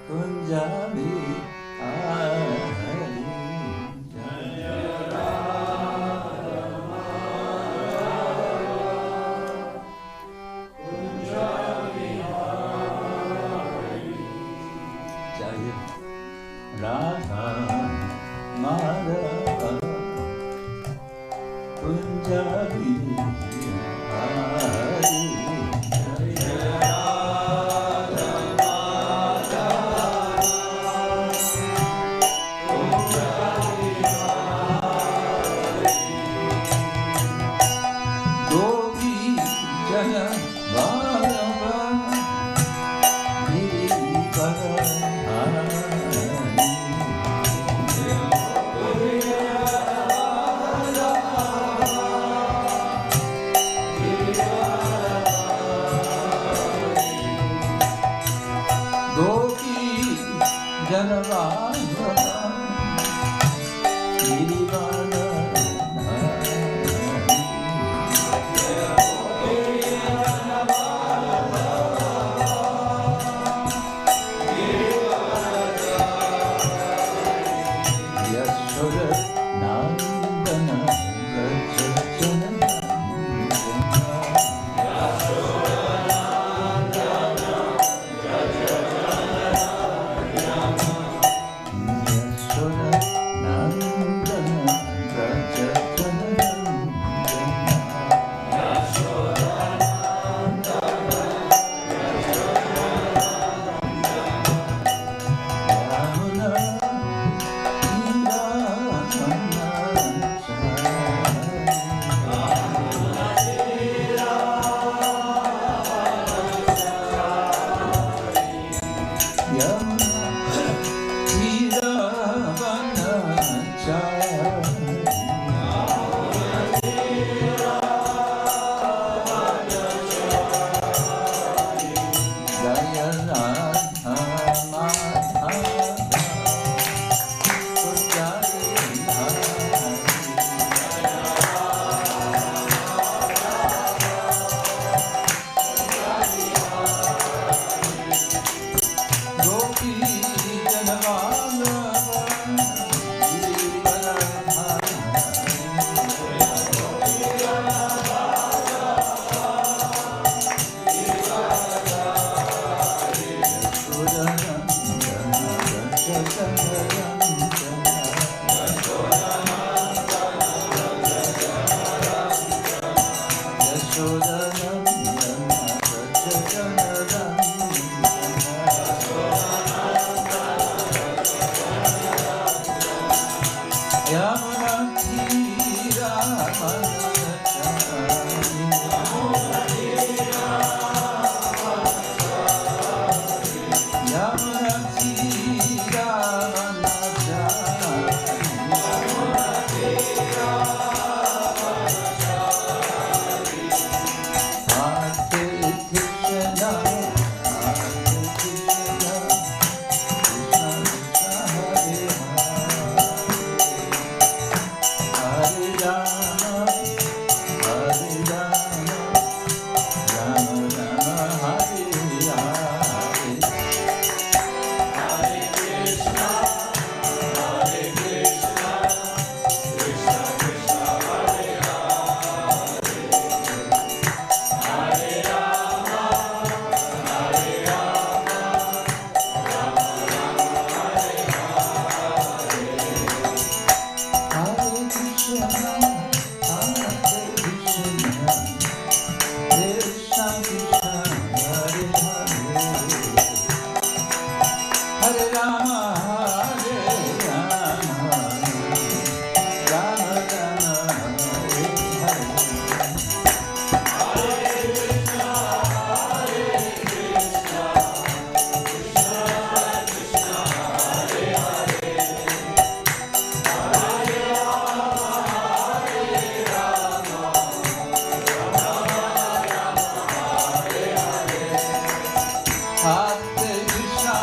Kunjabi Hari Jaya Radha Kunjabi Hari Jaya Radha Madhava Kunjabi Hari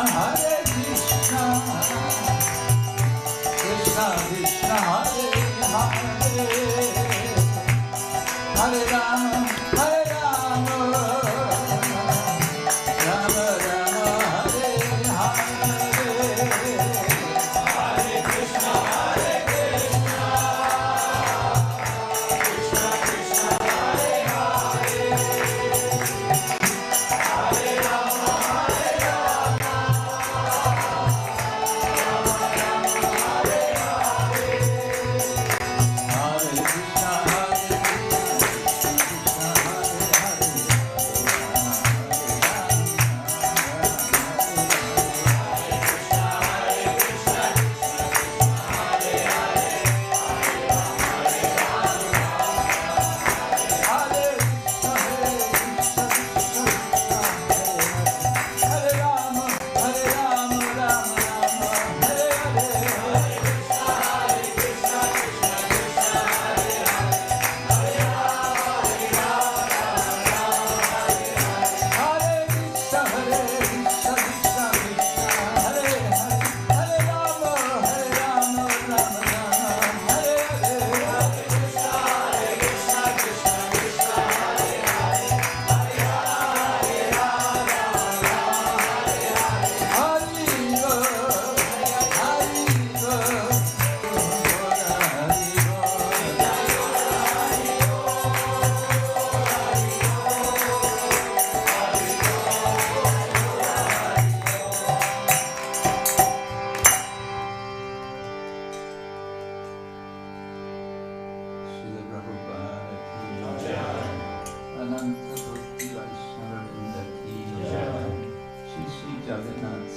Hare Krishna,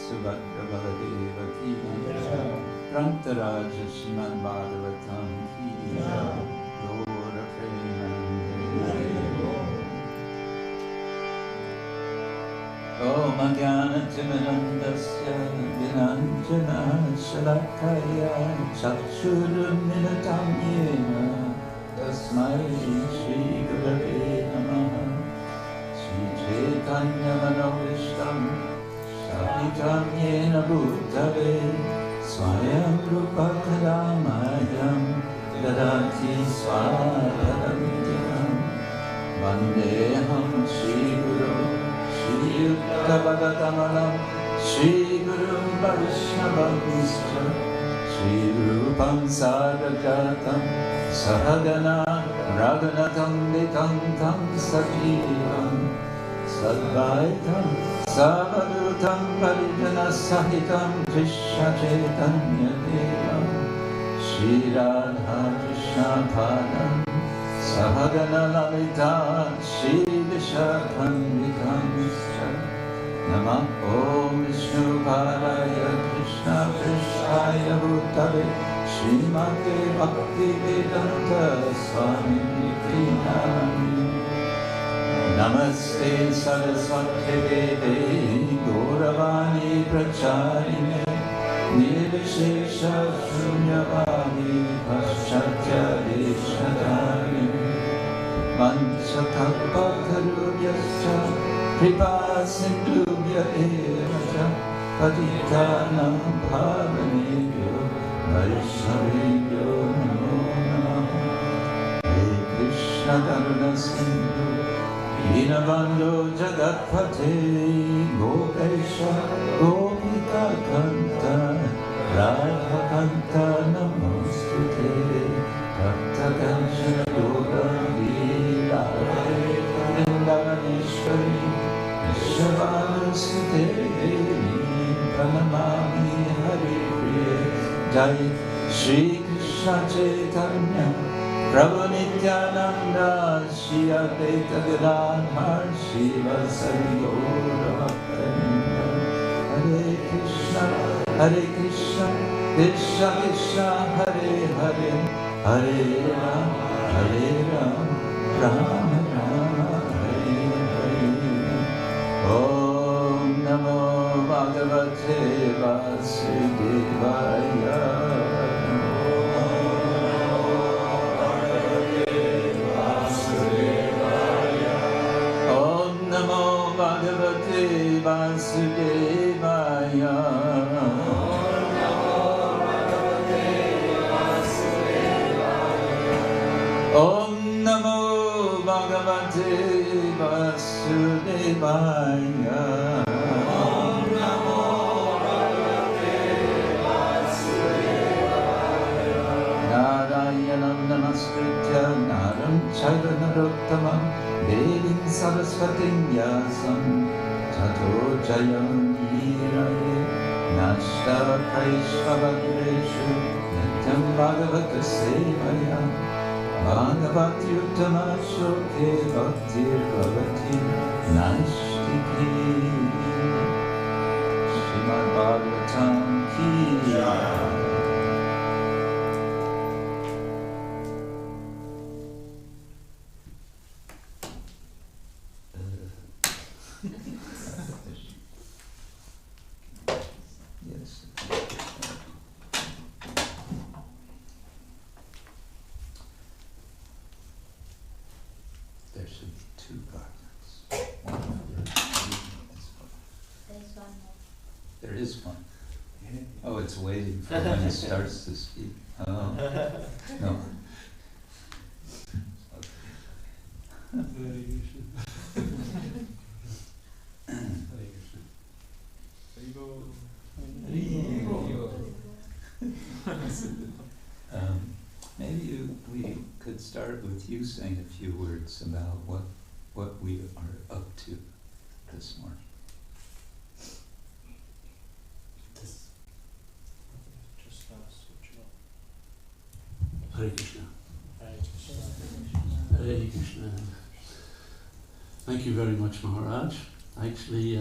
Subhadra Baladeva ki Prantaraja Srimad Bhagavatam ki Gaura Premanande Om Jnana Timirandasya Vinanjana Shalakaya Chakshurumilitam Yena Tasmai Shri Gurave Namaha Shri Chaitanya Manavishtam Shapitam Yena Bhutale Swayam Rupa Kadamayam Dadati Swapadantikam Vandeham Shri Guru Shri Yukta Bhagavatam Shri Guru Vaishnavamscha Shri Rupam Sarvagatam Sahagana Raghunatam Vikantam Sajivam Sadvaitam Savadutam Parijana Sahitam Krishna Chaitanya Devam Shri Radha Krishna Padam Sahagana Lalita Shri Vishakhanvikam Namah Om Vishnu Padaya Krishna Prishaya Bhutale Srimate Bhakti Vedanta Swami Nami Namaste Saraswati Deve Gauravani Pracharine Nirvishesha Shunyavani Paschatya Deshatarine Manchakalpatarubhyascha Kripa Sindhubhya Evacha Patitanam Bhavanebhyo Vaishnavebhyo Namo Namaha He Krishna Karuna Sindhu Dinabandhu Jagatpate Gopesha Gopika Kanta Radha Kanta Namostute Bhakta Kanchana Gaurani Radhe Vrindavaneshwari Vishvavanusute Pranamami Hari Priye Jai Shri Krishna Chaitanya Prabhu Nityananda Shri Advaita Gadadhar Shivasari Gaura Bhaktavinda Hare Krishna Krishna Krishna Hare Hare Hare Ram Rama Rama Hare Hare Om Namo Bhagavate Vasudevaya Vasudevaya Om Namo Bhagavate Vasudevaya Om Namo Bhagavate Vasudevaya Narayanam Namaskritya Naram Chaiva Narottamam Devim Saraswatim Vyasam Tato Jayam Giraye Nashta Kaishvavagreshu Nityam Bhagavata Sevaya Bhagavad-uttama Shoke Bhaktir Bhavati Naishtiki Srimad Bhagavatam Ki There is one. Oh, it's waiting for when he starts to speak. Oh, no. Maybe we could start with you saying a few words about what we are up to this morning. Hare Krishna. Hare Krishna. Thank you very much, Maharaj. Actually,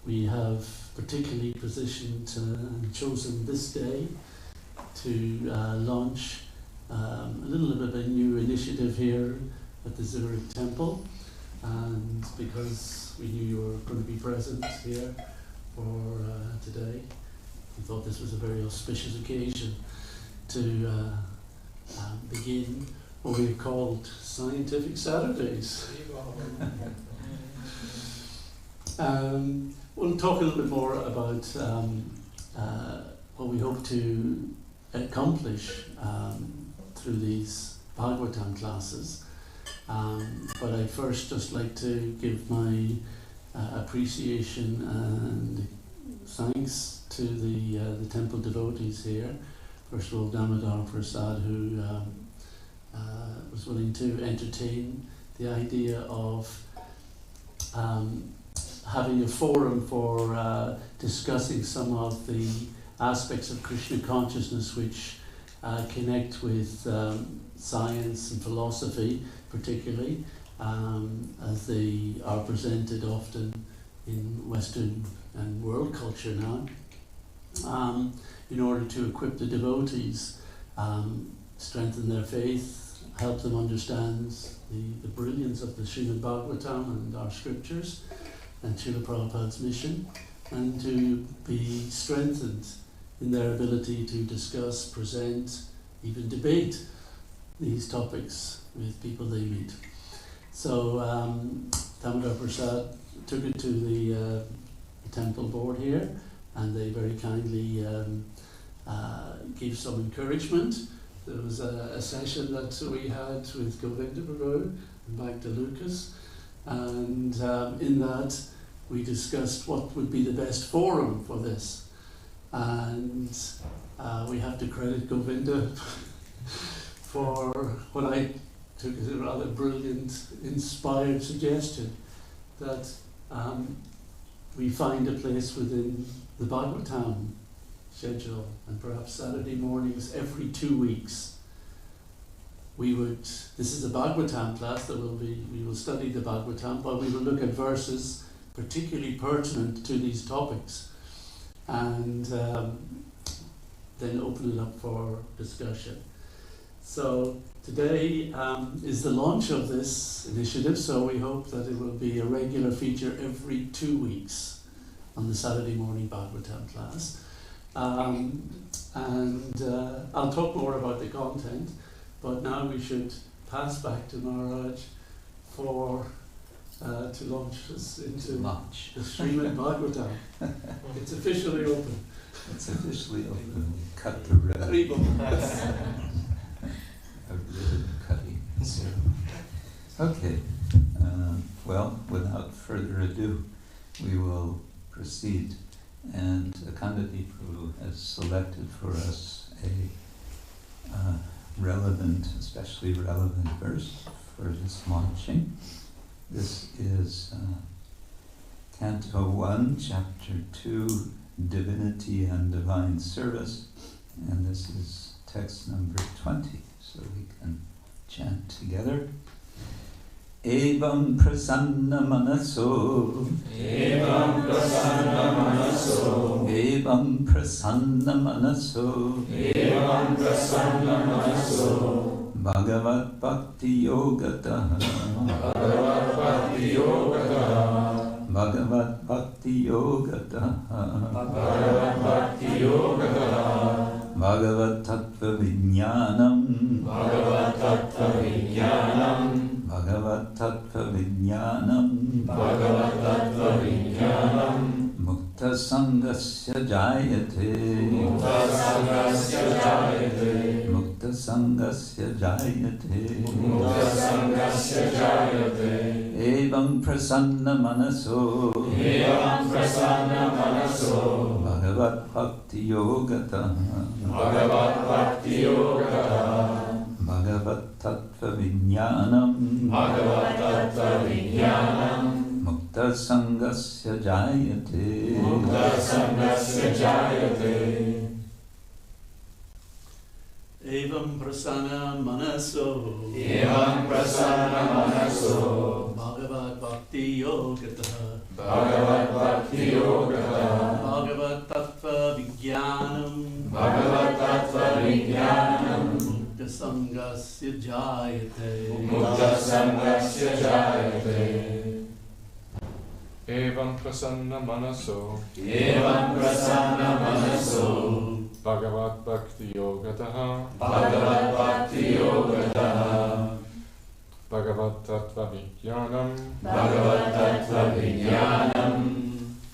we have particularly positioned and chosen this day to launch a little bit of a new initiative here at the Zurich Temple, and because we knew you were going to be present here for today, we thought this was a very auspicious occasion to begin what we have called Scientific Saturdays. We'll talk a little bit more about what we hope to accomplish through these Bhagavatam classes. But I'd first just like to give my appreciation and thanks to the temple devotees here. First of all, Damodar Prasad, who was willing to entertain the idea of having a forum for discussing some of the aspects of Krishna consciousness which connect with science and philosophy, particularly, as they are presented often in Western and world culture now, in order to equip the devotees, strengthen their faith, help them understand the brilliance of the Srimad Bhagavatam and our scriptures and Srila Prabhupada's mission, and to be strengthened in their ability to discuss, present, even debate these topics with people they meet. So Damodar Prasad took it to the temple board here, and they very kindly gave some encouragement. There was a session that we had with Govinda Prabhu and Bhakta Lucas, and in that we discussed what would be the best forum for this. And we have to credit Govinda for what I took as a rather brilliant, inspired suggestion, that we find a place within the Bhagavatam schedule, and perhaps Saturday mornings every 2 weeks. This is a Bhagavatam class that we will study the Bhagavatam, but we will look at verses particularly pertinent to these topics, and then open it up for discussion. So today is the launch of this initiative, so we hope that it will be a regular feature every 2 weeks on the Saturday morning Bhagavatam class. I'll talk more about the content, but now we should pass back to Maharaj for to launch us into the Srimad Bhagavatam. It's officially open. It's officially open. Cut the ribbon. A ribbon cutting. Okay. Well, without further ado, we will proceed. And Akhandadhi Prabhu has selected for us a especially relevant verse for this launching. This is Canto 1, Chapter 2, Divinity and Divine Service, and this is text number 20, so we can chant together. Evam prasanna-manaso, evam prasanna-manaso, evam prasanna-manaso, evam prasanna-manaso, bhagavat-bhakti-yogataḥ, bhagavat-bhakti-yogataḥ, bhagavat-bhakti-yogataḥ, bhagavat-bhakti-yogataḥ, bhagavat-tattva-vijñānaṁ, bhagavat-tattva-vijñānaṁ, bhagavat-tattva-vijñānaṁ, bhagavat-tattva-vijñānaṁ, mukta-saṅgasya jāyate, mukta-saṅgasya jāyate, mukta-saṅgasya jāyate, mukta-saṅgasya jāyate, evaṁ prasanna-manaso, evam prasanna-manaso, bhagavat-bhakti-yogataḥ, bhagavat-bhakti-yogataḥ, bhagavat-tattva-vijñānaṁ, bhagavat-tattva-vijñānaṁ, mukta-saṅgasya jāyate, mukta-saṅgasya jāyate, evam prasanna-manaso, evam prasanna-manaso, bhagavat-bhakti-yogataḥ, bhagavat-bhakti-yogataḥ, bhagavat-tattva-vijñānaṁ, bhagavat-tattva-vijñānaṁ, mukta-saṅgasya jāyate, mukta-saṅgasya jāyate, evam prasanna-manaso, evaṁ prasanna-manaso, bhagavat-bhakti-yogataḥ, bhagavat-bhakti-yogataḥ, bhagavat-tattva-vijñānaṁ, bhagavat-tattva-vijñānaṁ,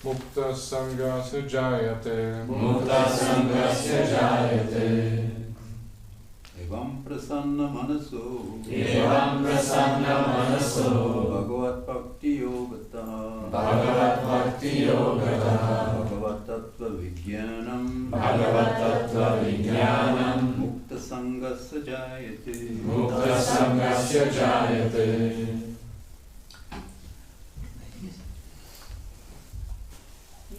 mukta-saṅgasya jāyate, mukta-saṅgasya jāyate, evaṁ prasanna-manaso, evaṁ prasanna-manaso, bhagavat-bhakti-yogataḥ, bhagavat-bhakti-yogataḥ, bhagavat-tattva-vijñānaṁ, bhagavat-tattva-vijñānaṁ, mukta-saṅgasya jāyate, mukta-saṅgasya jāyate,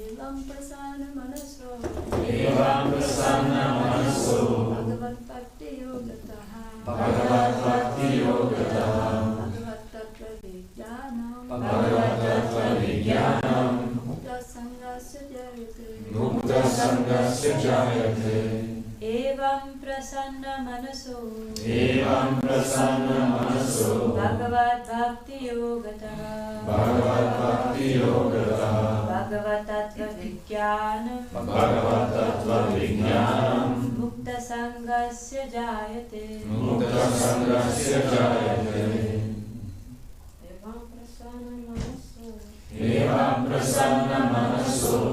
evaṁ prasanna-manaso, evaṁ prasanna-manaso, bhagavat-bhakti-yogataḥ, bhagavat-bhakti-yogataḥ, bhagavat-tattva-vijñānaṁ, bhagavat-tattva-vijñānaṁ, mukta-saṅgasya jāyate, mukta-saṅgasya jāyate, evaṁ prasanna-manaso, evaṁ prasanna-manaso, bhagavat-bhakti-yogataḥ, bhagavat-bhakti-yogataḥ, bhagavat-tattva-vijñānaṁ, bhagavat-tattva-vijñānaṁ, mukta-saṅgasya jāyate, mukta-saṅgasya jāyate, evaṁ prasanna-manaso, evaṁ prasanna-manaso,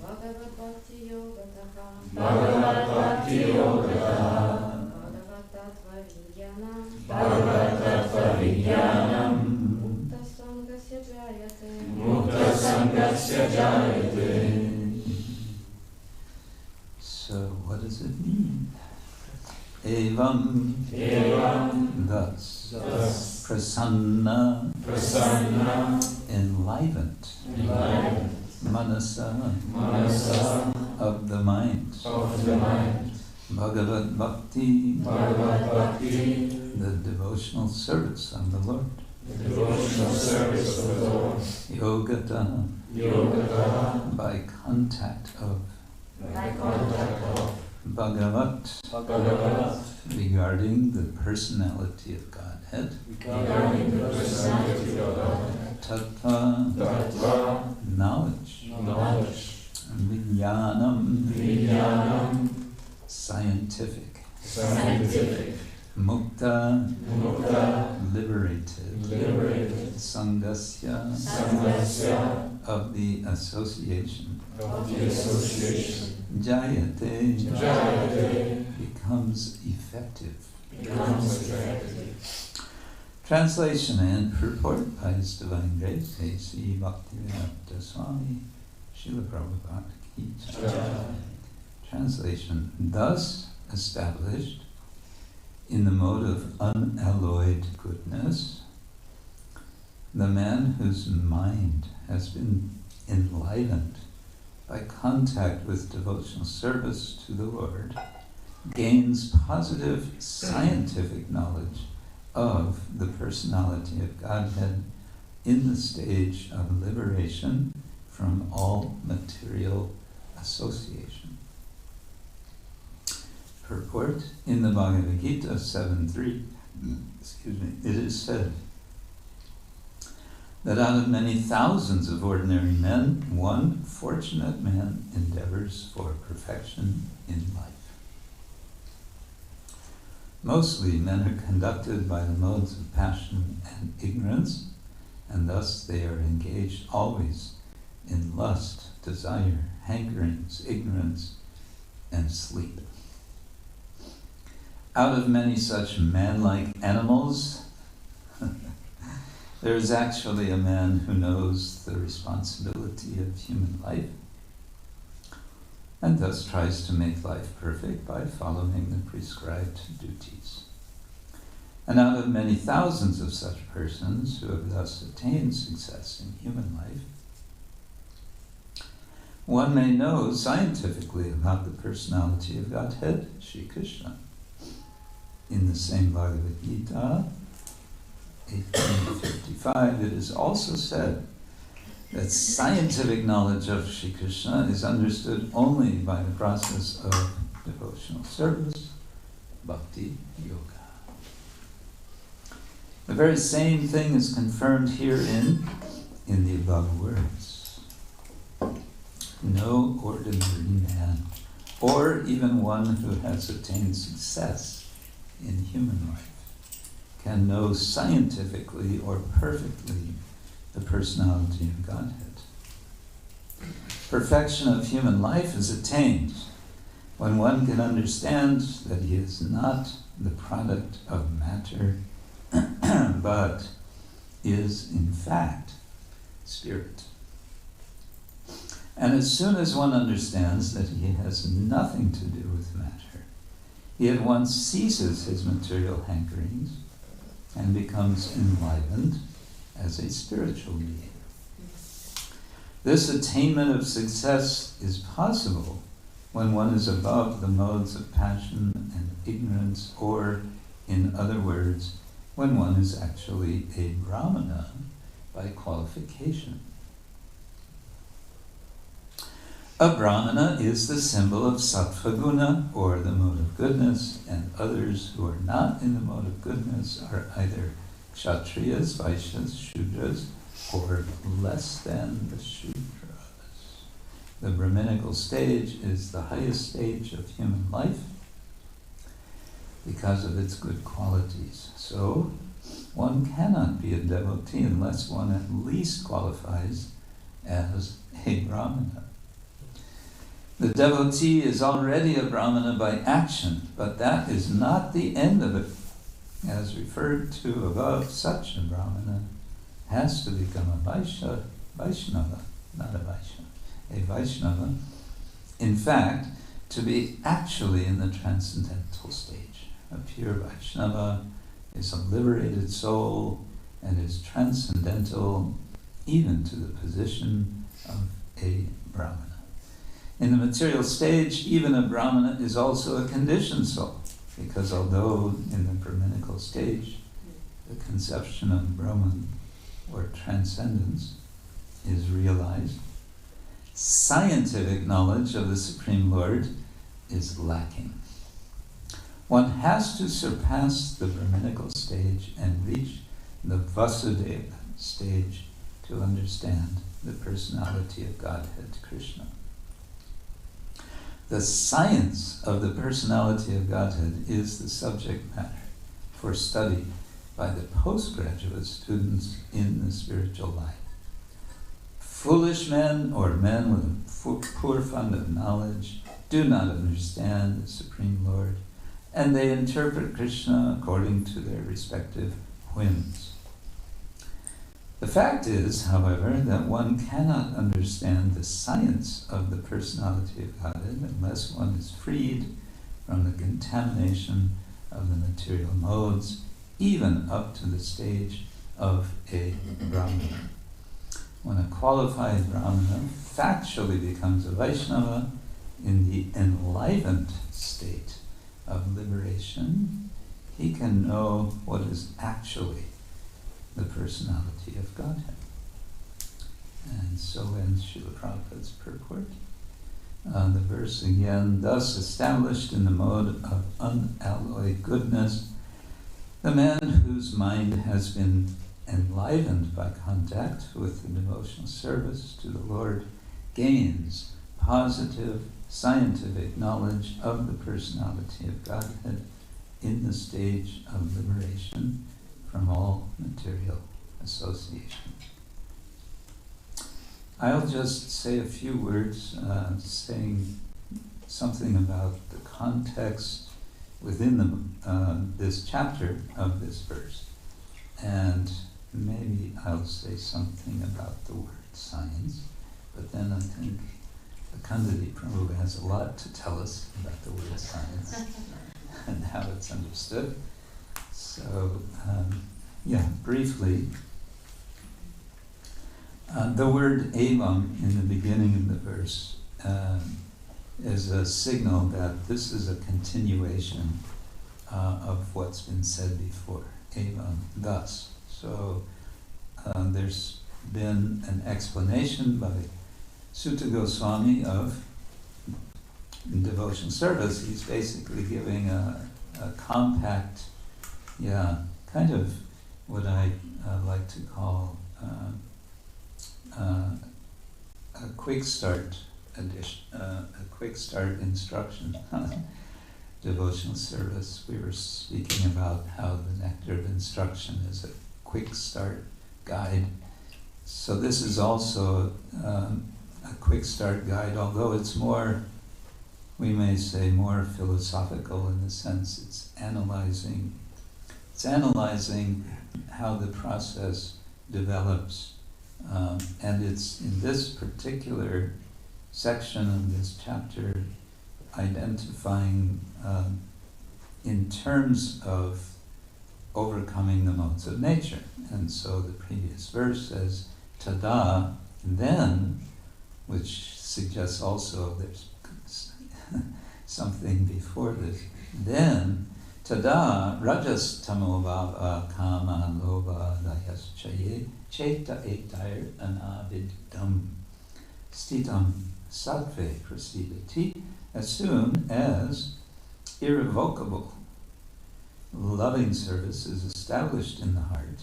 bhagavat-bhakti-yogataḥ, bhagavat-bhakti-yogataḥ, bhagavat-tattva-vijñānaṁ, bhagavat-tattva-vijñānaṁ, mukta-saṅgasya jāyate, mukta-saṅgasya jāyate. So what does it mean? Evam, Evam, thus. thus. Prasanna, Prasanna, enlivened. enlivened. Manasaḥ, of the mind. Of the mind. Bhagavat-bhakti, Bhagavat-bhakti, the devotional service of the Lord. the devotional service of the Lord. Yogataḥ, Yogataḥ, by contact of by contact of Bhagavat, Bhagavat, regarding the personality of Godhead, regarding the personality of Godhead. tattva, Tattva, knowledge. vijñānam, Vijñānam, scientific. scientific. Mukta, liberated. Saṅgasya, of the association. Of the association. Jāyate, becomes effective. Becomes effective. Translation and purport by His Divine Grace, A.C. Bhaktivedanta Swami, Srila Prabhupada Ki Jai. Translation: thus established in the mode of unalloyed goodness, the man whose mind has been enlivened by contact with devotional service to the Lord gains positive scientific knowledge of the personality of Godhead in the stage of liberation from all material association. Purport: in the Bhagavad Gita 7.3, it is said that out of many thousands of ordinary men, one fortunate man endeavors for perfection in life. Mostly men are conducted by the modes of passion and ignorance, and thus they are engaged always in lust, desire, hankerings, ignorance, and sleep. Out of many such man-like animals, there is actually a man who knows the responsibility of human life and thus tries to make life perfect by following the prescribed duties. And out of many thousands of such persons who have thus attained success in human life, one may know scientifically about the personality of Godhead, Sri Krishna. In the same Bhagavad Gita, 1855, it is also said that scientific knowledge of Sri Krishna is understood only by the process of devotional service, bhakti yoga. The very same thing is confirmed herein in the above words. No ordinary man, or even one who has attained success in human life, can know scientifically or perfectly the personality of Godhead. Perfection of human life is attained when one can understand that he is not the product of matter, but is in fact spirit. And as soon as one understands that he has nothing to do with matter, he at once ceases his material hankerings and becomes enlivened as a spiritual being. This attainment of success is possible when one is above the modes of passion and ignorance, or, in other words, when one is actually a brahmana by qualification. A brahmana is the symbol of sattva guna, or the mode of goodness, and others who are not in the mode of goodness are either kshatriyas, vaishyas, shudras, or less than the shudras. The Brahminical stage is the highest stage of human life because of its good qualities. So, one cannot be a devotee unless one at least qualifies as a brahmana. The devotee is already a brahmana by action, but that is not the end of it. As referred to above, such a brahmana has to become a Vaishnava, not a Vaishya, a Vaishnava. In fact, to be actually in the transcendental stage. A pure Vaishnava is a liberated soul and is transcendental even to the position of a brahmana. In the material stage, even a brahmana is also a conditioned soul, because although in the Brahminical stage, the conception of Brahman, or transcendence, is realized, scientific knowledge of the Supreme Lord is lacking. One has to surpass the Brahminical stage and reach the Vasudeva stage to understand the personality of Godhead, Krishna. The science of the personality of Godhead is the subject matter for study by the postgraduate students in the spiritual life. Foolish men or men with a poor fund of knowledge do not understand the Supreme Lord, and they interpret Krishna according to their respective whims. The fact is, however, that one cannot understand the science of the personality of Godhead unless one is freed from the contamination of the material modes, even up to the stage of a brahmana. When a qualified brahmana factually becomes a Vaishnava in the enlivened state of liberation, he can know what is actually the personality of Godhead. And so ends Srila Prabhupada's purport. The verse again, thus established in the mode of unalloyed goodness, the man whose mind has been enlivened by contact with the devotional service to the Lord gains positive scientific knowledge of the personality of Godhead in the stage of liberation from all material association. I'll just say a few words saying something about the context within this chapter of this verse. And maybe I'll say something about the word science, but then I think Akhandadhi Prabhu has a lot to tell us about the word science and how it's understood. So, briefly, the word evam in the beginning of the verse is a signal that this is a continuation of what's been said before. Evam, thus. So there's been an explanation by Sutta Goswami of devotional service. He's basically giving a compact, kind of what I like to call a quick start edition, a quick start instruction on devotional service. We were speaking about how the nectar of instruction is a quick start guide. So this is also a quick start guide, although it's more, we may say, more philosophical in the sense it's analyzing how the process develops. And it's in this particular section of this chapter identifying in terms of overcoming the modes of nature. And so the previous verse says, tada, then, which suggests also there's something before this, then, tada, rajas tamo bhava kama lobha dayas chaye cheta etair anavidam stitam sattve prasidati, as soon as irrevocable loving service is established in the heart.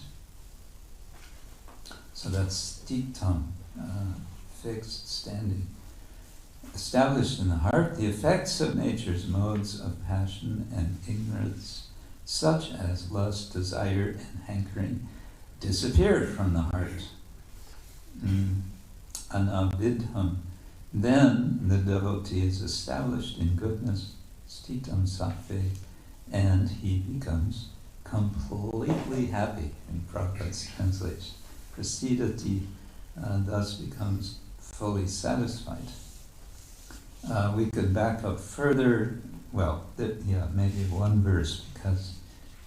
So that's stitam, fixed, standing. Established in the heart, the effects of nature's modes of passion and ignorance, such as lust, desire, and hankering, disappear from the heart. Anavidham. Then the devotee is established in goodness, stitam sattve, and he becomes completely happy, in Prabhupada's translation. Prasidati, thus becomes fully satisfied. We could back up further, maybe one verse, because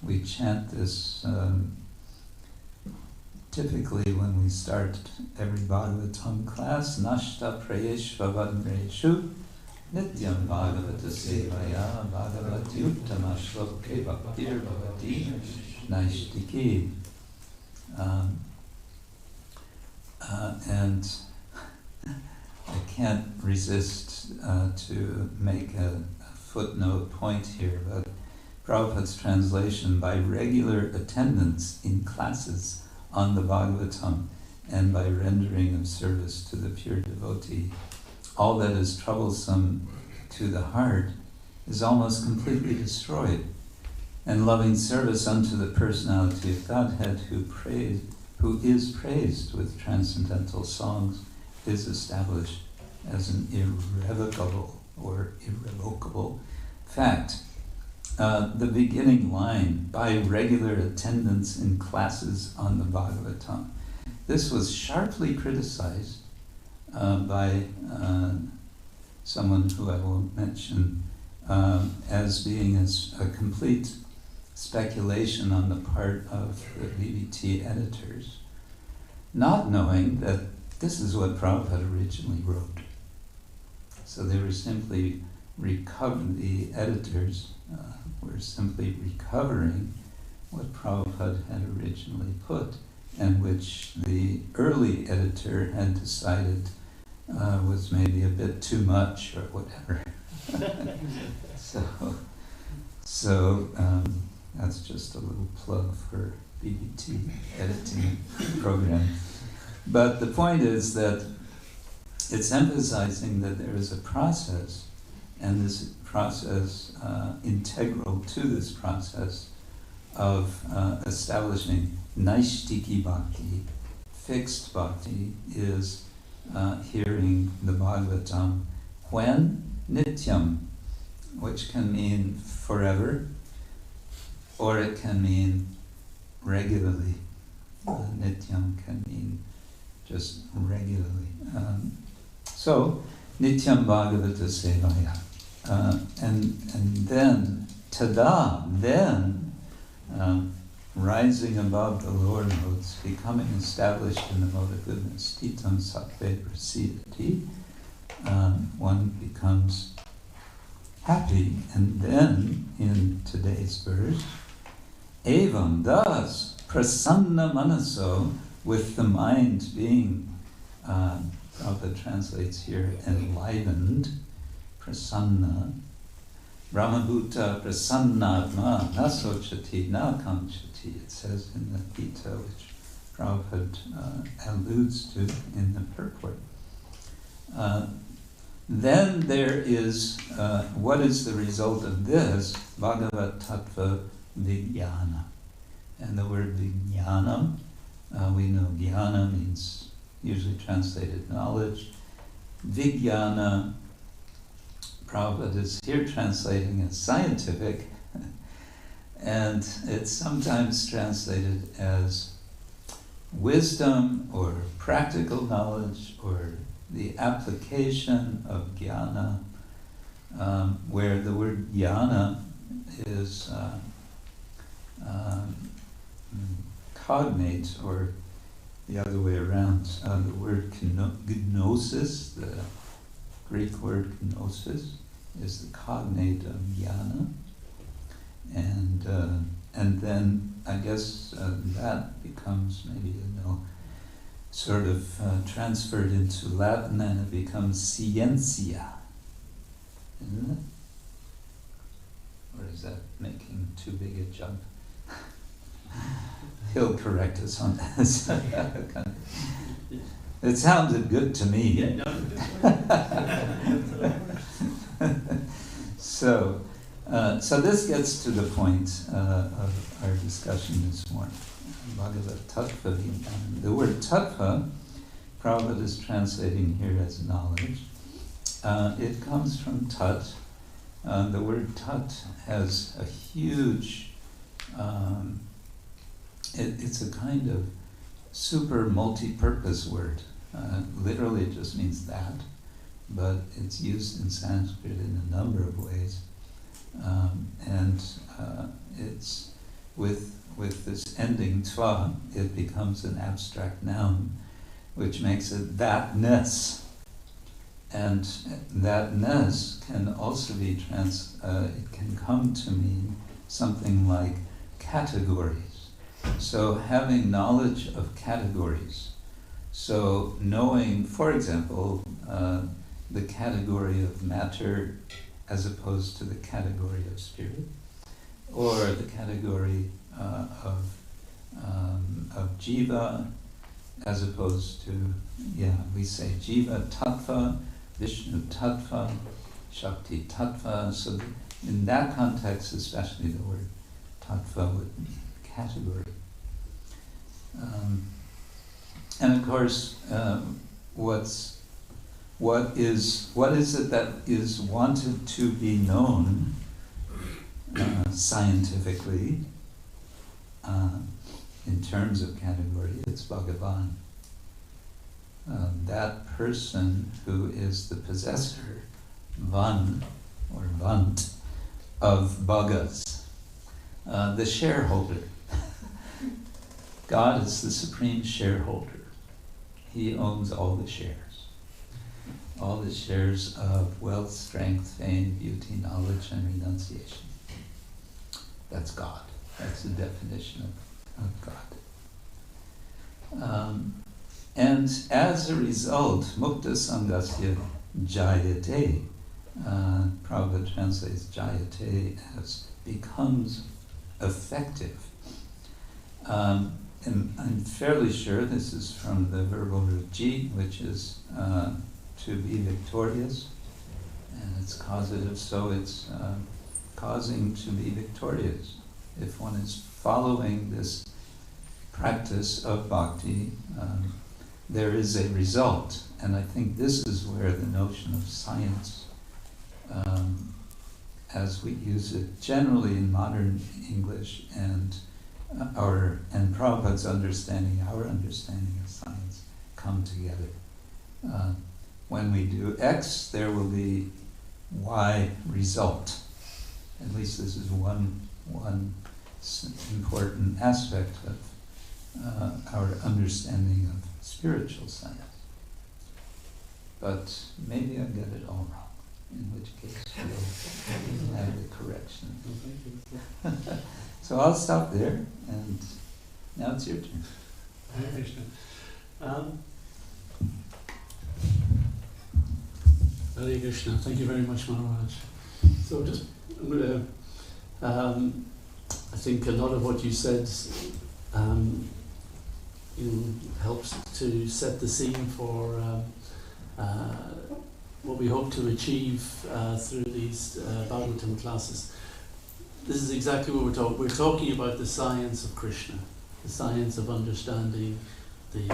we chant this typically when we start every Bhagavatam class, Nashta Prayeshva Vadmreshu Nityam Bhagavata Sevaya Bhagavad-Yuttama Shloke Bhaktir Bhavati Naishtiki. And I can't resist to make a footnote point here, but Prabhupada's translation, by regular attendance in classes on the Bhagavatam and by rendering of service to the pure devotee, all that is troublesome to the heart is almost completely destroyed, and loving service unto the Personality of Godhead, who is praised with transcendental songs, is established as an irrevocable or irrevocable fact. The beginning line, by regular attendance in classes on the Bhagavatam. This was sharply criticized by someone who I won't mention as being a complete speculation on the part of the BBT editors, not knowing that this is what Prabhupada originally wrote. So they were simply the editors were simply recovering what Prabhupada had originally put, and which the early editor had decided was maybe a bit too much or whatever. So that's just a little plug for BBT editing program. But the point is that it's emphasizing that there is a process, and this process, integral to this process of establishing naishtiki bhakti, fixed bhakti, is hearing the Bhagavatam when nityam, which can mean forever, or it can mean regularly. Nityam can mean just regularly. So, nityam bhagavata sevaya. And then, tada, then, rising above the lower modes, becoming established in the mode of goodness, titam sattve prasidati, one becomes happy. And then, in today's verse, evam, thus, prasanna-manaso, with the mind being, Prabhupada translates here, enlivened, prasanna, Brahmabhuta prasannatma na sochati na kamchati, it says in the Gita, which Prabhupada alludes to in the purport. Then there is, what is the result of this? Bhagavat-tattva-vijñānaṁ. And the word vijñānam, we know jnana means usually translated knowledge. Vijñāna, Prabhupada is here translating as scientific, and it's sometimes translated as wisdom or practical knowledge or the application of jnana, where the word jnana is cognate, or the other way around. The word gnosis, the Greek word gnosis, is the cognate of jnana, and then I guess that becomes maybe sort of transferred into Latin, and it becomes scientia, isn't it? Or is that making too big a jump? He'll correct us on that. It sounded good to me. So this gets to the point of our discussion this morning. Bhagavat-tattva-vijñānaṁ. The word tattva, Prabhupada is translating here as knowledge. It comes from tat. The word tat has a huge, it's a kind of super multi-purpose word. Literally it just means that, but it's used in Sanskrit in a number of ways. And it's with this ending tva, it becomes an abstract noun, which makes it thatness. And thatness can also be it can come to mean something like categories. So having knowledge of categories. So knowing, for example, the category of matter as opposed to the category of spirit, or the category of jiva as opposed to, we say jiva tattva, Vishnu tattva, Shakti tattva. So in that context, especially the word tattva would mean category. And of course, what is it that is wanted to be known scientifically in terms of category? It's Bhagavan. That person who is the possessor, Van or Vant, of Bhagas, the shareholder. God is the supreme shareholder. He owns all the shares. All the shares of wealth, strength, fame, beauty, knowledge, and renunciation. That's God. That's the definition of God. And as a result, mukta-saṅgasya jāyate, Prabhupada translates jāyate as becomes effective. And I'm fairly sure this is from the verbal root ji, which is to be victorious, and it's causative, so it's causing to be victorious. If one is following this practice of bhakti, there is a result, and I think this is where the notion of science, as we use it generally in modern English, and Prabhupada's understanding, our understanding of science, come together. When we do X, there will be Y result. At least this is one important aspect of our understanding of spiritual science. But maybe I get it all wrong, in which case we'll have the correction. So I'll stop there, and now it's your turn. Hare Krishna. Hare Krishna. Thank you very much, Maharaj. So I'm going to, I think a lot of what you said helps to set the scene for what we hope to achieve through these Bhagavatam classes. This is exactly what we're talking. We're talking about the science of Krishna, the science of understanding the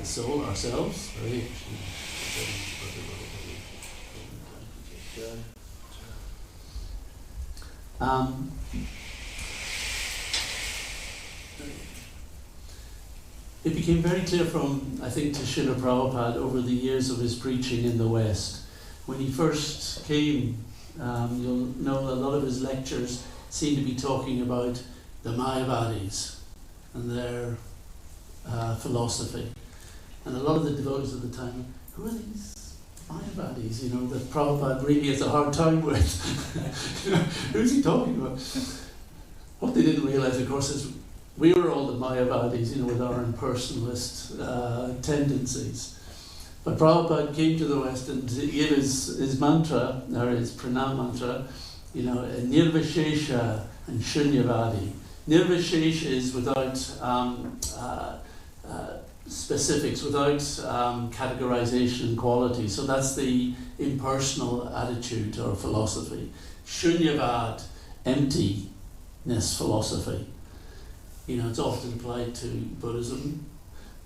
soul, ourselves. Hare Krishna. It became very clear from, I think, to Srila Prabhupada over the years of his preaching in the West. When he first came, you'll know a lot of his lectures seem to be talking about the Mayavadis and their philosophy. And a lot of the devotees at the time, who are these Mayavadis, that Prabhupada really has a hard time with? Who's he talking about? What they didn't realize, of course, is we were all the Mayavadis, with our impersonalist tendencies. But Prabhupada came to the West and he gave his mantra, or his pranam mantra, nirvishesha and shunyavadi. Nirvishesha is without specifics, without categorization and quality. So that's the impersonal attitude or philosophy. Shunyavad, emptiness philosophy. It's often applied to Buddhism,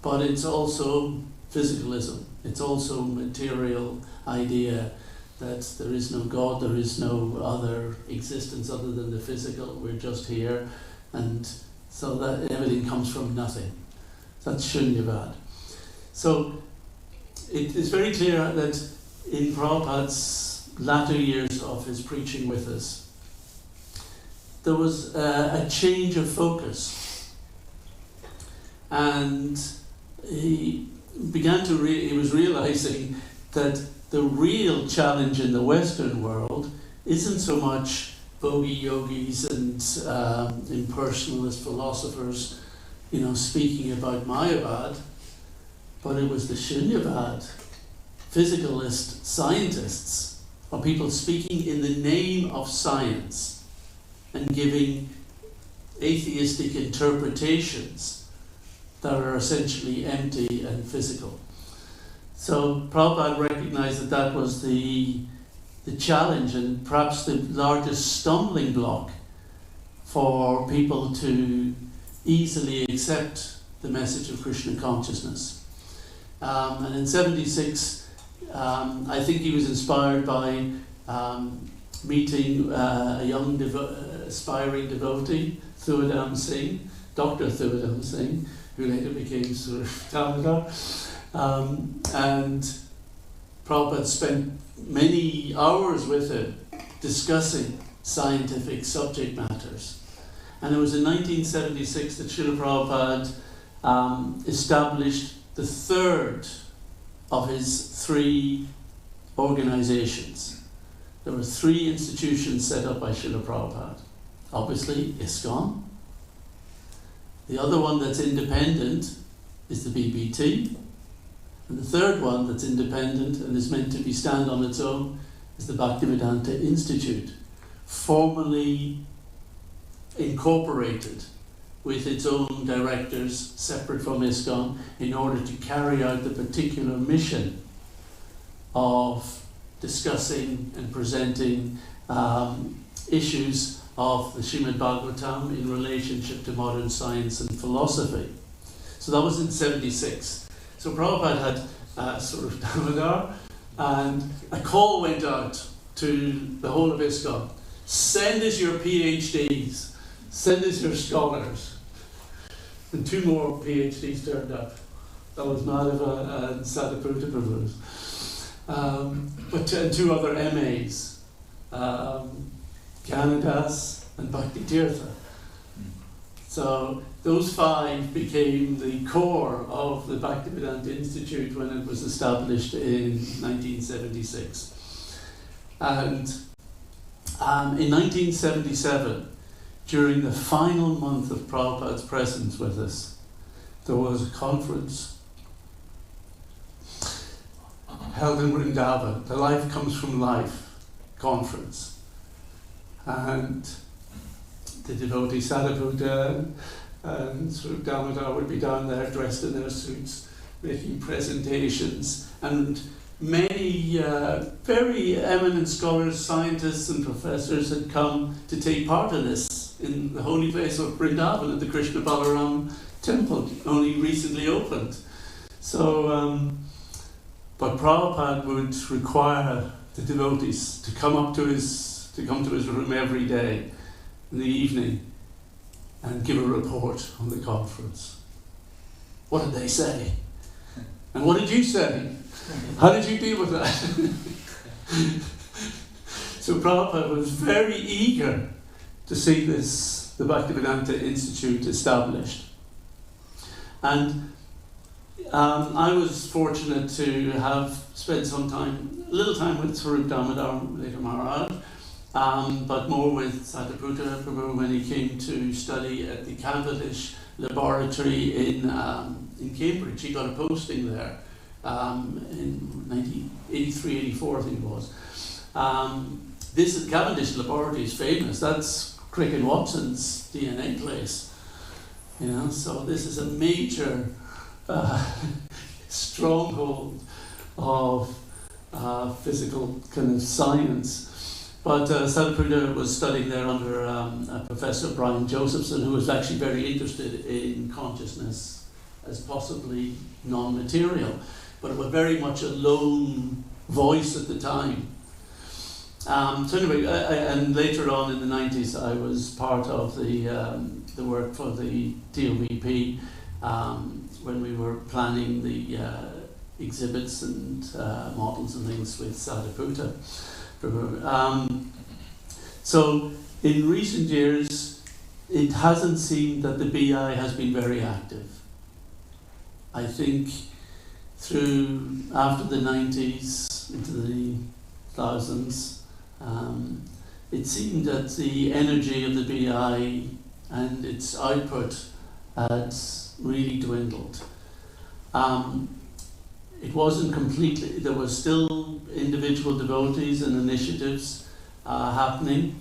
but it's also physicalism. It's also material idea that there is no God, there is no other existence other than the physical. We're just here, and so that everything comes from nothing. That's Shunyavad. So it is very clear that in Prabhupada's latter years of his preaching with us, there was a change of focus. And he began to he was realizing that the real challenge in the Western world isn't so much bogey yogis and impersonalist philosophers, speaking about Mayavad, but it was the Shunyavad, physicalist scientists, or people speaking in the name of science and giving atheistic interpretations that are essentially empty and physical. So Prabhupada recognized that was the challenge and perhaps the largest stumbling block for people to easily accept the message of Krishna consciousness. And in 76, I think he was inspired by meeting a young aspiring devotee, Thuadam Singh, Dr. Thuadam Singh, who later became Sir Damodar. And Prabhupada spent many hours with him discussing scientific subject matters. And it was in 1976 that Srila Prabhupada established the third of his three organizations. There were three institutions set up by Srila Prabhupada. Obviously, ISKCON. The other one that's independent is the BBT. And the third one that's independent and is meant to stand on its own is the Bhaktivedanta Institute, formally incorporated with its own directors, separate from ISKCON, in order to carry out the particular mission of discussing and presenting issues of the Srimad Bhagavatam in relationship to modern science and philosophy. So that was in 76. So Prabhupada had sort of Damodar, and a call went out to the whole of ISKCON. Send us your PhDs, send us your scholars. And two more PhDs turned up. That was Madhava and Sadhapurta Prabhus. But two other MAs, Jnanadas and Bhakti Tirtha. So those five became the core of the Bhaktivedanta Institute when it was established in 1976. And in 1977, during the final month of Prabhupada's presence with us, there was a conference held in Vrindavan, the Life Comes from Life conference. And the devotee Sadhaputta and Swarup Damodar would be down there dressed in their suits, making presentations. And many very eminent scholars, scientists and professors had come to take part in this in the holy place of Vrindavan at the Krishna Balaram temple, only recently opened. So, but Prabhupada would require the devotees to come to his room every day in the evening and give a report on the conference. What did they say? And what did you say? How did you deal with that? So Prabhupada was very eager to see this, the Bhaktivedanta Institute established. And I was fortunate to have spent a little time with Swarup Damodar, later Maharaj, but more with Sadhaputta Prabhu when he came to study at the Cavendish Laboratory in Cambridge. He got a posting there in 1983, 84, I think it was. This Cavendish Laboratory is famous. That's Crick and Watson's DNA place. You know, so this is a major stronghold of physical kind of science. But Sadhaputta was studying there under Professor Brian Josephson, who was actually very interested in consciousness as possibly non-material, but it was very much a lone voice at the time. So anyway, and later on in the 90s, I was part of the work for the TOVP when we were planning the exhibits and models and things with Sadhaputta. So in recent years, it hasn't seemed that the BI has been very active. I think after the 90s into the thousands, it seemed that the energy of the BI and its output had really dwindled. It wasn't completely, there were still individual devotees and initiatives happening.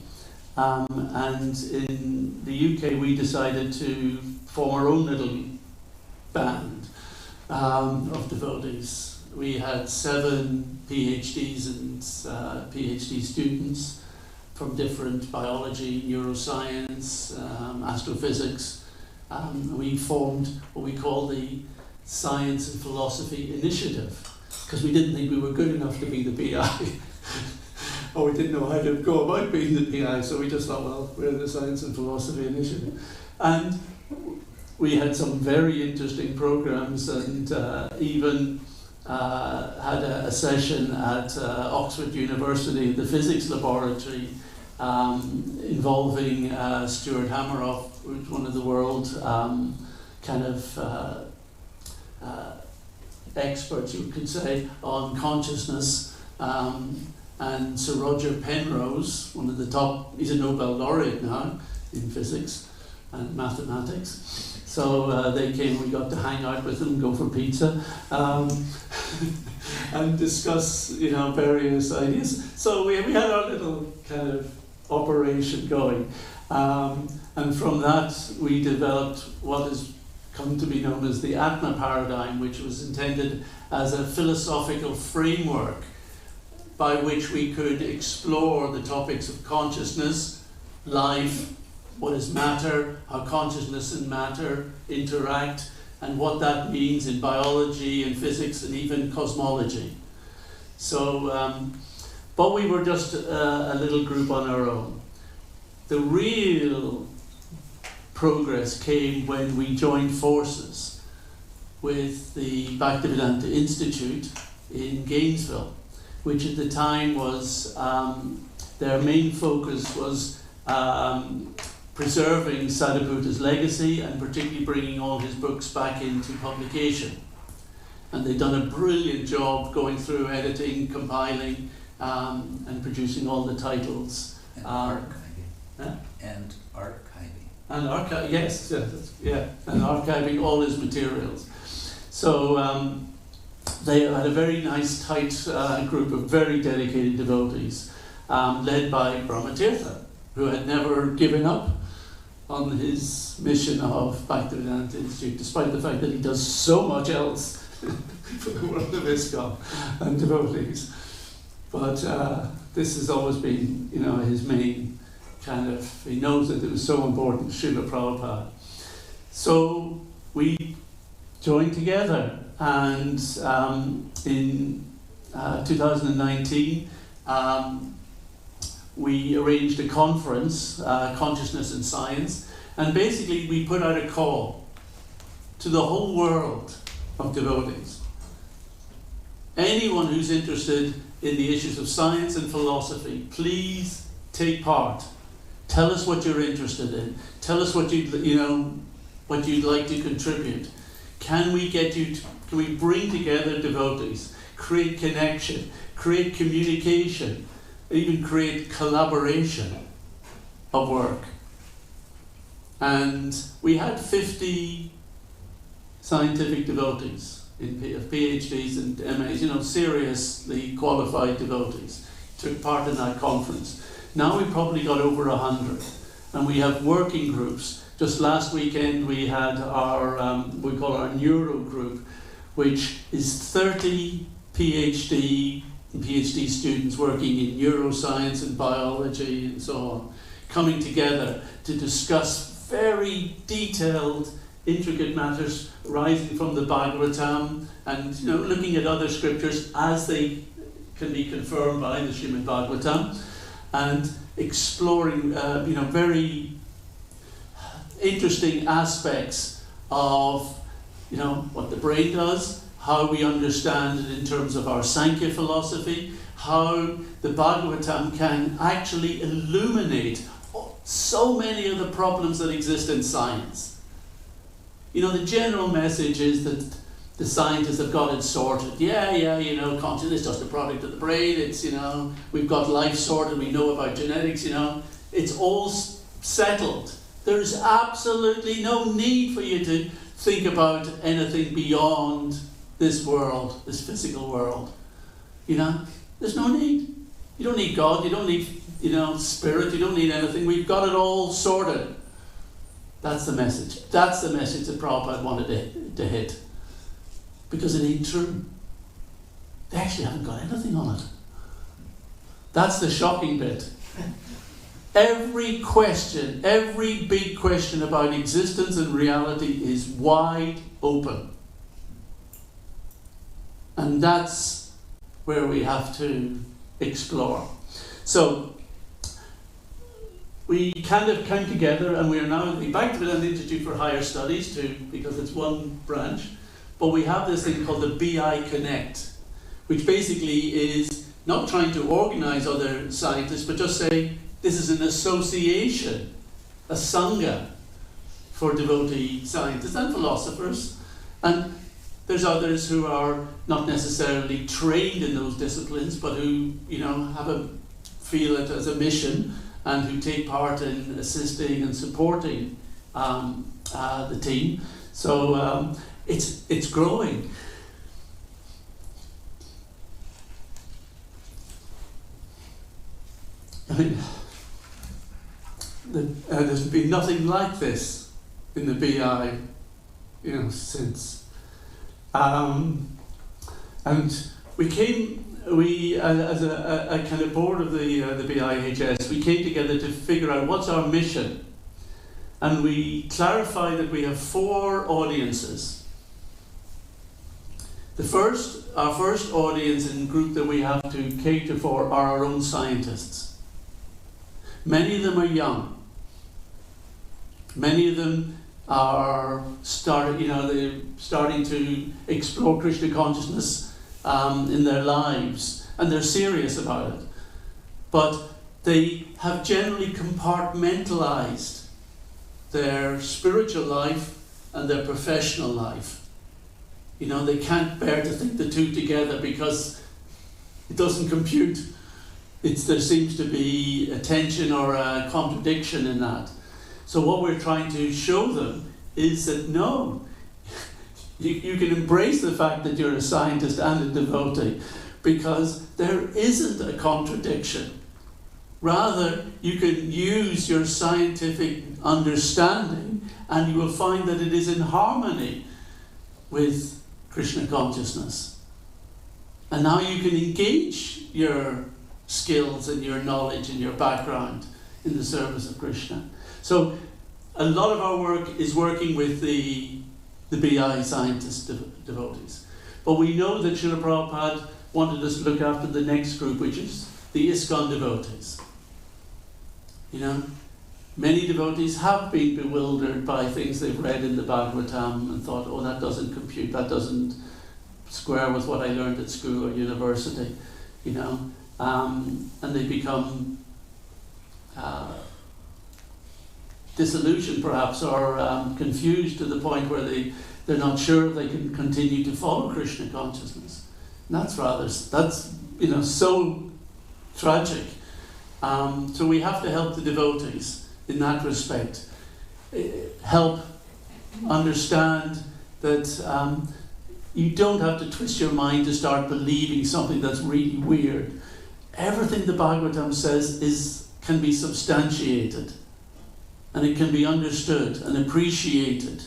And in the UK, we decided to form our own little band of devotees. We had 7 PhDs and PhD students from different biology, neuroscience, astrophysics. We formed what we call the Science and Philosophy Initiative, because we didn't think we were good enough to be the PI, or we didn't know how to go about being the PI, so we just thought, well, we're the Science and Philosophy Initiative. And we had some very interesting programs, and even had a session at Oxford University, the physics laboratory, involving Stuart Hameroff, who's one of the world kind of experts, you could say, on consciousness, and Sir Roger Penrose, one of the top, he's a Nobel laureate now in physics and mathematics. So they came, we got to hang out with them, go for pizza, and discuss, various ideas. So we had our little kind of operation going. And from that, we developed what has come to be known as the Atma paradigm, which was intended as a philosophical framework by which we could explore the topics of consciousness, life, what is matter, how consciousness and matter interact, and what that means in biology and physics and even cosmology. So, but we were just a little group on our own. The real progress came when we joined forces with the Bhaktivedanta Institute in Gainesville, which at the time was, their main focus was preserving Sadhaputta's legacy and particularly bringing all his books back into publication. And they've done a brilliant job going through editing, compiling, and producing all the titles. And archiving. And archiving. And and archiving all his materials. So they had a very nice, tight group of very dedicated devotees, led by Brahmatirtha, who had never given up on his mission of Bhaktivedanta Institute, despite the fact that he does so much else for the world of ISKCON and devotees. But this has always been, his main kind of, he knows that it was so important to Srila Prabhupada. So we joined together, and in 2019 we arranged a conference, Consciousness and Science, and basically we put out a call to the whole world of devotees. Anyone who's interested in the issues of science and philosophy, please take part. Tell us what you're interested in. Tell us what you'd like to contribute. Can we bring together devotees, create connection, create communication, even create collaboration of work? And we had 50 scientific devotees of PhDs and MAs, seriously qualified devotees, took part in that conference. Now we've probably got over 100, and we have working groups. Just last weekend we had our, we call our neuro group, which is 30 PhD students working in neuroscience and biology and so on, coming together to discuss very detailed, intricate matters arising from the Bhagavatam, and looking at other scriptures as they can be confirmed by the Srimad Bhagavatam, and exploring very interesting aspects of what the brain does, how we understand it in terms of our Sankhya philosophy, how the Bhagavatam can actually illuminate so many of the problems that exist in science. The general message is that the scientists have got it sorted. Consciousness is just a product of the brain. It's, we've got life sorted. We know about genetics, It's all settled. There's absolutely no need for you to think about anything beyond this world, this physical world. There's no need. You don't need God. You don't need, spirit. You don't need anything. We've got it all sorted. That's the message. That's the message that Prabhupada wanted to hit. Because it ain't true. They actually haven't got anything on it. That's the shocking bit. Every question, every big question about existence and reality is wide open. And that's where we have to explore. So, we kind of came together, and we are now the Bhaktivedanta Institute for Higher Studies, because it's one branch, but we have this thing called the BI Connect, which basically is not trying to organize other scientists, but just say, this is an association, a sangha for devotee scientists and philosophers. And there's others who are not necessarily trained in those disciplines, but who, feel it as a mission, and who take part in assisting and supporting the team. So it's growing. I mean, there's been nothing like this in the BI, since. And we as a kind of board of the BIHS, we came together to figure out what's our mission. And we clarified that we have 4 audiences. Our first audience and group that we have to cater for are our own scientists. Many of them are young. Many of them are they're starting to explore Krishna consciousness in their lives, and they're serious about it. But they have generally compartmentalized their spiritual life and their professional life. They can't bear to think the two together because it doesn't compute. There seems to be a tension or a contradiction in that. So what we're trying to show them is that no, you can embrace the fact that you're a scientist and a devotee, because there isn't a contradiction. Rather, you can use your scientific understanding and you will find that it is in harmony with Krishna consciousness. And now you can engage your skills and your knowledge and your background in the service of Krishna. So a lot of our work is working with the BI scientist devotees. But we know that Srila Prabhupada wanted us to look after the next group, which is the ISKCON devotees. You know, many devotees have been bewildered by things they've read in the Bhagavatam and thought, oh, that doesn't compute, that doesn't square with what I learned at school or university, you know, and they become disillusioned perhaps, or confused to the point where they're not sure if they can continue to follow Krishna consciousness. And that's you know, so tragic. So we have to help the devotees in that respect. Help understand that you don't have to twist your mind to start believing something that's really weird. Everything the Bhagavatam says can be substantiated, and it can be understood and appreciated.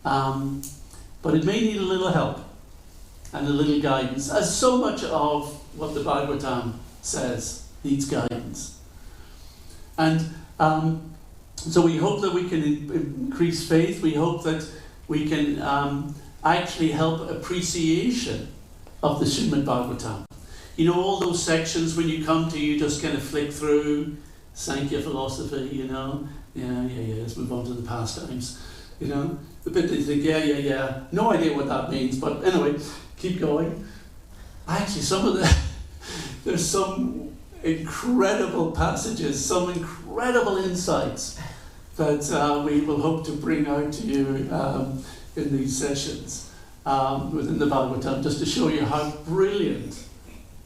But it may need a little help and a little guidance, as so much of what the Bhagavatam says needs guidance. And so we hope that we can increase faith. We hope that we can actually help appreciation of the Srimad Bhagavatam. You know, all those sections when you come to, you just kind of flick through Sankhya philosophy, you know, yeah, let's move on to the pastimes, you know, the bit that you think, yeah, no idea what that means, but anyway, keep going. Actually, there's some incredible passages, some incredible insights that we will hope to bring out to you in these sessions within the Bhagavatam, just to show you how brilliant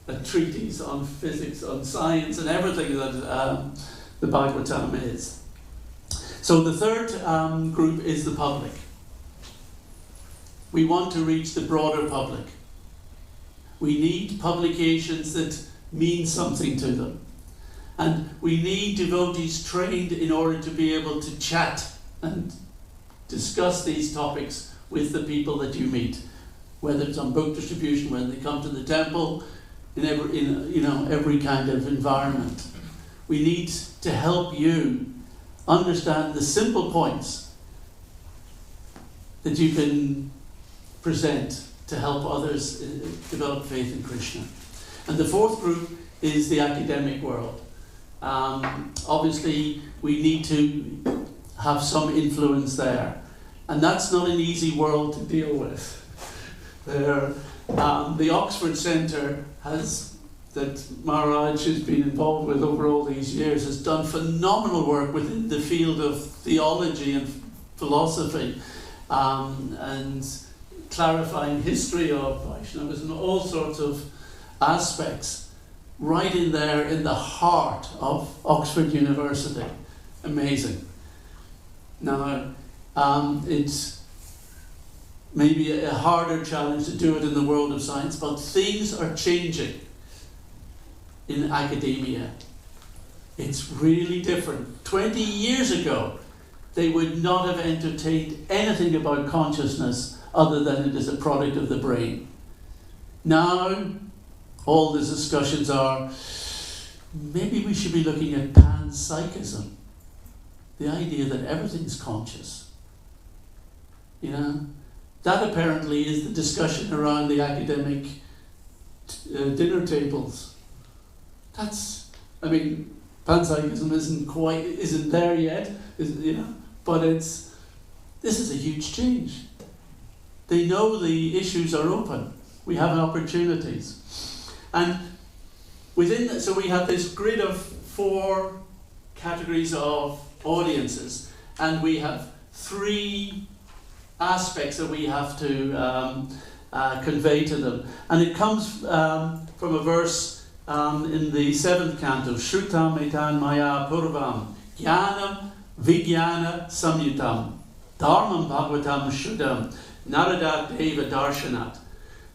a treatise on physics, on science, and everything that the Bhagavatam is. So the third group is the public. We want to reach the broader public. We need publications that mean something to them. And we need devotees trained in order to be able to chat and discuss these topics with the people that you meet, whether it's on book distribution, when they come to the temple, in every kind of environment. We need to help you understand the simple points that you can present to help others develop faith in Krishna. And the fourth group is the academic world. Obviously, we need to have some influence there. And that's not an easy world to deal with. The Oxford Centre that Maharaj has been involved with over all these years, has done phenomenal work within the field of theology and philosophy, and clarifying history of Vaishnavism, all sorts of aspects, right in there in the heart of Oxford University. Amazing. Now, it's maybe a harder challenge to do it in the world of science, but things are changing in academia. It's really different. 20 years ago, they would not have entertained anything about consciousness other than it is a product of the brain. Now, all the discussions are, maybe we should be looking at panpsychism, the idea that everything's conscious. You know? That apparently is the discussion around the academic dinner tables. Panpsychism isn't there yet, but this is a huge change. They know the issues are open. We have opportunities. And within that, so we have this grid of 4 categories of audiences, and we have 3 aspects that we have to convey to them. And it comes from a verse in the 7th canto, Shrutam etan maya purvam Jnanam vijñāna samyutam dharmam bhagavatam shuddham naradat deva darshanat.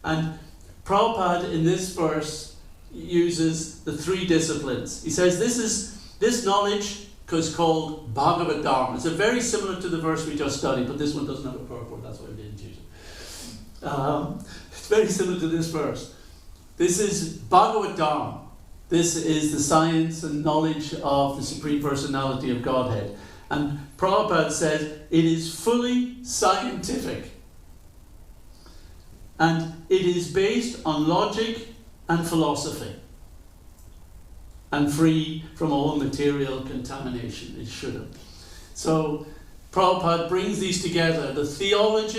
And Prabhupada in this verse uses the three disciplines. He says this knowledge is called bhagavat-dharma. It's very similar to the verse we just studied, but this one doesn't have a purport, that's why we didn't use it. It's very similar to this verse. This is bhagavat-dharma. This is the science and knowledge of the Supreme Personality of Godhead. And Prabhupada says it is fully scientific. And it is based on logic and philosophy. And free from all material contamination. It shouldn't. So Prabhupada brings these together, the theology